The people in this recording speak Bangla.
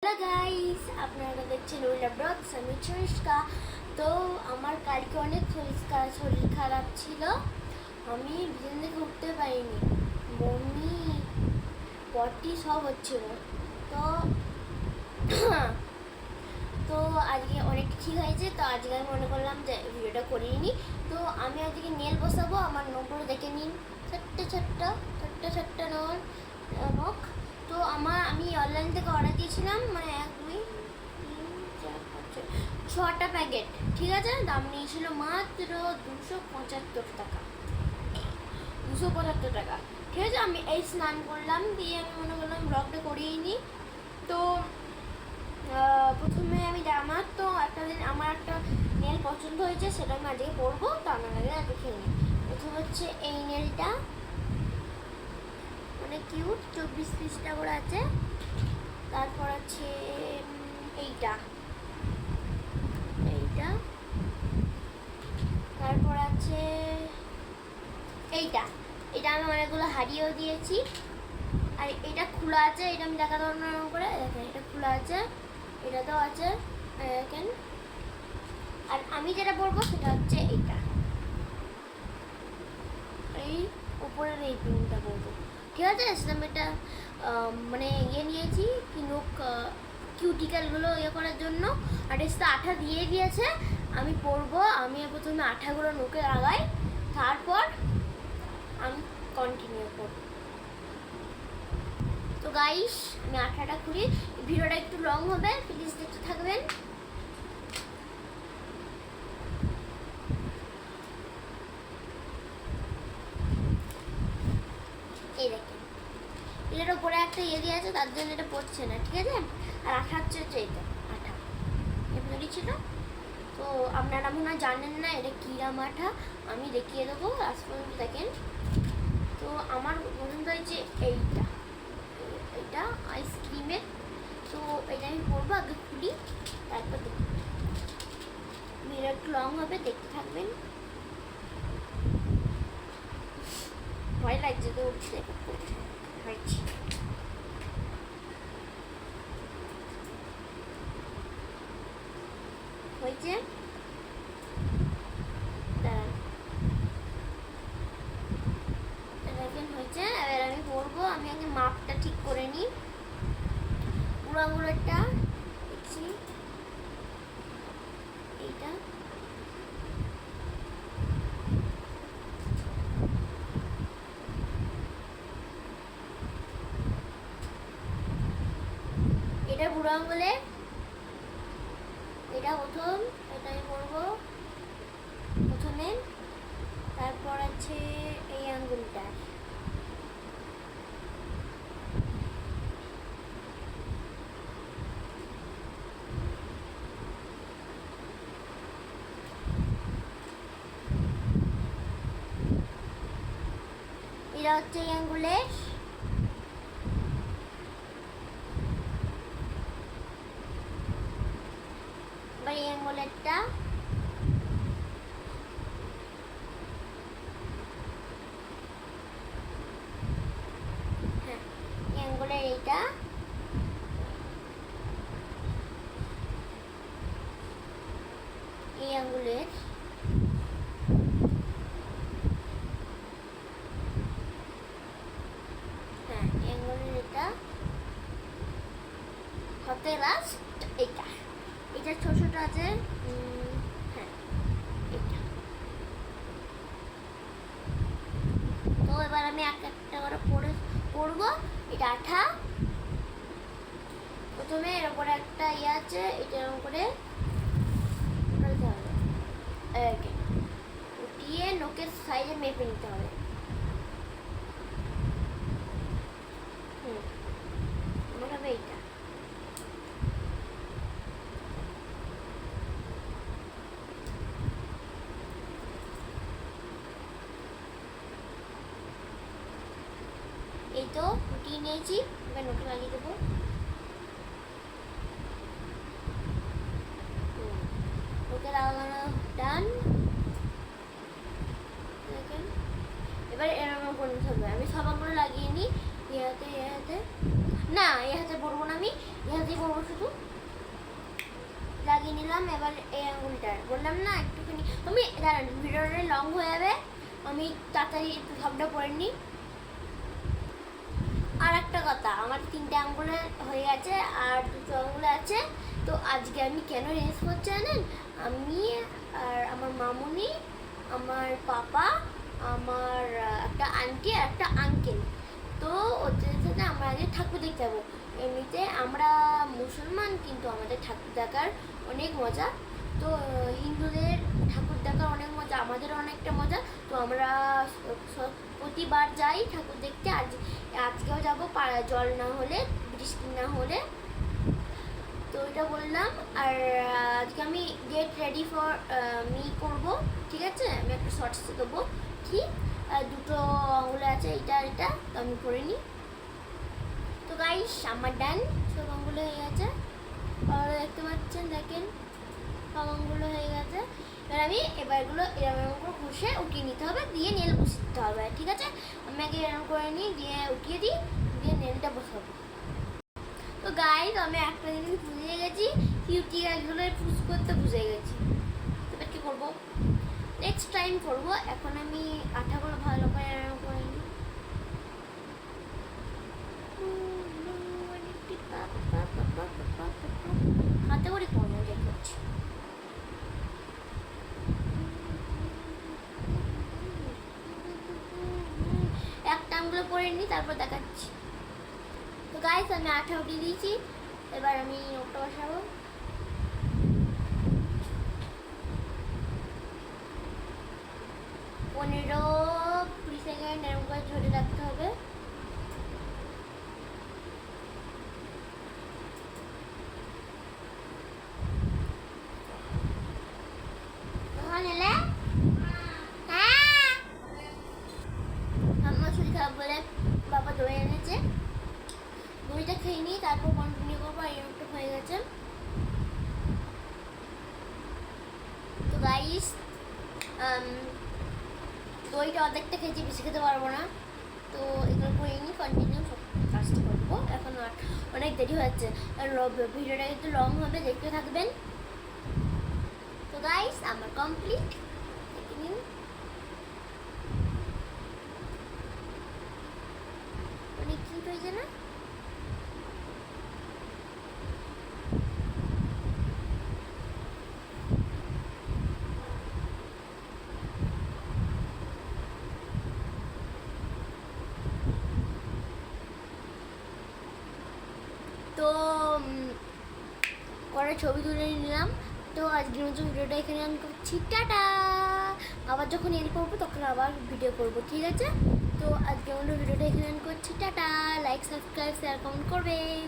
হ্যালো গাইস, আপনারা দেখছেন উইলা ব্লগস। আমি চরিষ্কা। তো আমার কালকে অনেক শরীর খারাপ ছিল। আমি বিছানা থেকে উঠতে পারিনি, বমি পটি সব হচ্ছিল। তো তো আজকে অনেকটা ঠিক হয়েছে। তো আজকে আমি মনে করলাম যে ভিডিওটা করিয়ে নিই। তো আমি আজকে নেল বসাবো। আমার নখগুলো দেখে নিন, ছোট্ট ছোট্ট ছোট্ট ছোট্ট নখ। তো আমি অনলাইন থেকে অর্ডার দিয়েছিলাম, মানে 6টা প্যাকেট। ঠিক আছে, দাম নিয়েছিল মাত্র 275 টাকা। 275 টাকা। ঠিক আছে, আমি এই স্নান করলাম, দিয়ে আমি মনে করলাম ব্লগটা করিয়ে নিই। তো প্রথমে আমি আমার একটা নেল পছন্দ হয়েছে, সেটা আমি আজকে পরবো। তো আপনাদের দেখে নিই। প্রথম হচ্ছে এই নেলটা, অনেক কিউট, 24 পিসটা করে আছে। তারপর আছে এইটা, তারপর আছে এইটা আমি অনেকগুলো হারিয়েও দিয়েছি। আর এটা খোলা আছে, এটা আমি দেখাতে পারবো না করে। দেখেন, এটা খোলা আছে, এটাতেও আছে, দেখেন। আর আমি যেটা বলবো সেটা হচ্ছে এইটা, এই উপরের এই পিনটা বলবো। ঠিক আছে, সেটা আমি এটা মানে নিয়েছি কি নখ কিউটিক্যালগুলো করার জন্য। আর এটা আঠা দিয়ে দিয়েছে, আমি পরবো। আমি প্রথমে আঠাগুলো নখে লাগাই, তারপর আমি কন্টিনিউ করব। তো গাইস, আমি আঠাটা খুলি। ভিডিওটা একটু লং হবে, প্লিজ দেখতে থাকবেন। এই দেখেন, এটার উপরে একটা দিয়ে আছে, তার জন্য এটা পড়ছে না। ঠিক আছে, আর আঠা হচ্ছে এইটা আঠা এমনি ছিল। তো আপনারা মনে হয় জানেন না এটা কিরাম আঠা, আমি দেখিয়ে দেবো লাস্ট পর্যন্ত দেখেন। তো আমার পছন্দ হয়েছে এইটা আইসক্রিমের। তো এটা আমি পরবো, আগে খুলি তারপর দেখুন। ভিডিও একটু লং হবে, দেখতে থাকবেন। ভয় লাগছে তো উঠতে হয়েছি। হয়েছে, দেখেন হয়েছে। এবার আমি পরবো। আমি আগে মাপটা ঠিক করে নিই। পুরো আঙুলেরটা দেখছি, এইটা এটা বুড়ো আঙুলে, এটা প্রথম, এটা আমি করবো প্রথমে। তারপর আছে এই আঙ্গুলটা, এটা হচ্ছে এই আঙ্গুলের। এবার এই আঙ্গুলেরটা, হ্যাঁ এই আঙ্গুলের এইটা, এই আঙ্গুলের, হ্যাঁ এই আঙ্গুলের এটা, হাতে লাস্ট এইটা। এটা ছোট ছোট আছে, হ্যাঁ এটা। তো এবার আমি একটা করে পরবো। এটা আঠা। প্রথমে এর উপরে একটা আছে, এটার উপরে উঠিয়ে নখের সাইজে মেপে নিতে হবে। আমার হবে এইটা। এই তো ফুটিয়ে নিয়েছি, এবার নখে লাগিয়ে দেবো। নখে লাগানো ডান। দেখেন, এবার এরকম করে নিতে হবে। আমি সব আঙুলে লাগিয়ে নিই। এ হাতে না, এ হাতে পরবো না, আমি এ হাতেই পরবো শুধু লাগিয়ে নিলাম। এবার এই আঙুলটার বললাম না একটুখানি, আমি দাঁড়ান ভিডিওটা লং হয়ে যাবে, আমি তাড়াতাড়ি একটু সবটা পরে নিই। আর একটা কথা, আমার 3টে আঙুলে হয়ে গেছে আর 2টো আঙুলে আছে। তো আজকে আমি কেন রেঞ্জ করছি জানেন? আমি আর আমার মামুনি, আমার পাপা, আমার একটা আন্টি আর একটা আঙ্কেল, তো ওদের সাথে আমরা আগে ঠাকুর দেখতে যাবো। এমনিতে আমরা মুসলমান, কিন্তু আমাদের ঠাকুর দেখার অনেক মজা। তো হিন্দুদের ঠাকুর দেখার অনেক মজা, আমাদের অনেকটা মজা। তো আমরা প্রতিবার যাই ঠাকুর দেখতে। আজকেও যাবো, জল না হলে, বৃষ্টি না হলে। তো এটা বললাম। আর আজকে আমি গেট রেডি ফর মি করবো, ঠিক আছে? আমি একটা শর্টসে দেবো, ঠিক? 2টো আঙুলে আছে, এটা আর এটা, তো আমি করে নিই। তো গাইস আমার ডান, সব আঙুলে হয়ে গেছে, আর দেখতে পাচ্ছেন, দেখেন সব আঙুলে হয়ে গেছে। এবার এগুলো এরকম করে ঘষে উঠিয়ে নিতে হবে, দিয়ে নেল বসাতে হবে, ঠিক আছে? আমি আগে এরকম করে নিই, দিয়ে উঠিয়ে দিই, দিয়ে নেলটা বসাবো। তো গাইস আমি একটা জিনিস বুঝে গেছি, কিউটিকালগুলো পুশ করতে বুঝে গেছি। এবার কি করবো? নেক্সট টাইম করবো। এখন আমি আঠাগুলো ভালো করে এরকম করে নিই। হাতে করে কোনো করছি। একটা আঙুলে পরে নিই, তারপর দেখাচ্ছি। তো গাইস আমি আঠা উঠিয়ে দিয়েছি, এবার আমি ওটা বসাবো। পনেরো 20 সেকেন্ড এরকম করে ধরে রাখতে হবে। আমার শরীর খারাপ বলে বাবা দই এনেছে, দইটা খেয়ে নিই, তারপর কন্টিনিউ করবো। আর একটু হয়ে গেছে। তো গাইস দইটা অর্ধেকটা খেয়েছি, বেশি খেতে পারবো না। তো এগুলো করে নিই, কন্টিনিউ সব কাজটা করবো। এখন আর অনেক দেরি হচ্ছে, ভিডিওটা একটু লং হবে, দেখতে থাকবেন। তো গাইস আমার কমপ্লিট, দেখে নিন। অনেক কিউট হয়েছে না? তো পরে ছবি তুলে নিলাম। তো আজকের মতো ভিডিওটা এখানে আমি করছি, টাটা। আবার যখন এড করবো তখন আবার ভিডিও করবো, ঠিক আছে? তো আজকের মতো ভিডিওটা এখানে আমি করছি, tata. Like, subscribe, share, comment করবেন।